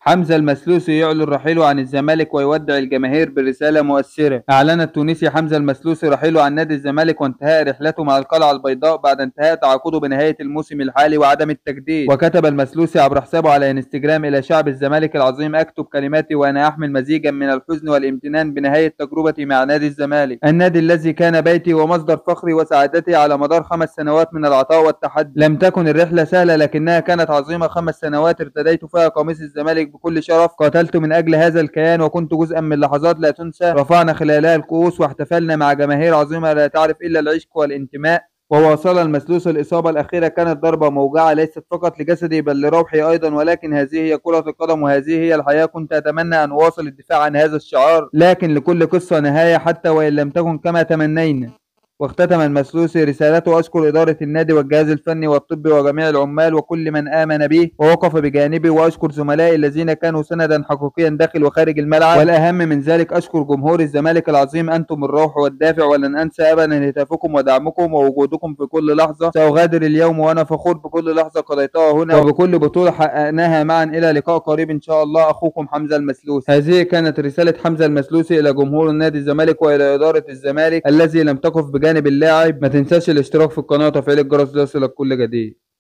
حمزة المسلوسي يعلن رحيله عن الزمالك ويودع الجماهير برسالة مؤثرة. أعلن التونسي حمزة المسلوسي رحيله عن نادي الزمالك وانتهاء رحلته مع القلعة البيضاء بعد انتهاء تعاقده بنهاية الموسم الحالي وعدم التجديد. وكتب المسلوسي عبر حسابه على انستجرام: إلى شعب الزمالك العظيم أكتب كلماتي وأنا أحمل مزيجا من الحزن والامتنان بنهاية تجربتي مع نادي الزمالك، النادي الذي كان بيتي ومصدر فخري وسعادتي على مدار 5 سنوات من العطاء والتحدي. لم تكن الرحلة سهلة لكنها كانت عظيمة. 5 سنوات ارتديت فيها قميص الزمالك بكل شرف، قاتلت من أجل هذا الكيان وكنت جزءا من لحظات لا تنسى رفعنا خلالها الكؤوس واحتفلنا مع جماهير عظيمة لا تعرف إلا العشق والانتماء. وواصل المسلوس: الإصابة الأخيرة كانت ضربة موجعة ليست فقط لجسدي بل لروحي أيضا، ولكن هذه هي كرة القدم وهذه هي الحياة. كنت أتمنى أن أواصل الدفاع عن هذا الشعار، لكن لكل قصة نهاية حتى وإن لم تكن كما تمنينا. واختتم المسلوسي رسالته: أشكر إدارة النادي والجهاز الفني والطبي وجميع العمال وكل من آمن بي ووقف بجانبي، وأشكر زملائي الذين كانوا سندا حقيقيا داخل وخارج الملعب، والأهم من ذلك أشكر جمهور الزمالك العظيم. أنتم الروح والدافع، ولن أنسى أبدا هتافكم ودعمكم ووجودكم في كل لحظة. سأغادر اليوم وأنا فخور بكل لحظة قضيتها هنا وبكل بطولة حققناها معا. إلى لقاء قريب إن شاء الله. أخوكم حمزة المسلوسي. هذه كانت رسالة حمزة المسلوسي إلى جمهور النادي الزمالك وإلى إدارة الزمالك الذي لم تقف بجانب اللاعب. ما تنساش الاشتراك في القناة وتفعيل الجرس ليصلك كل جديد.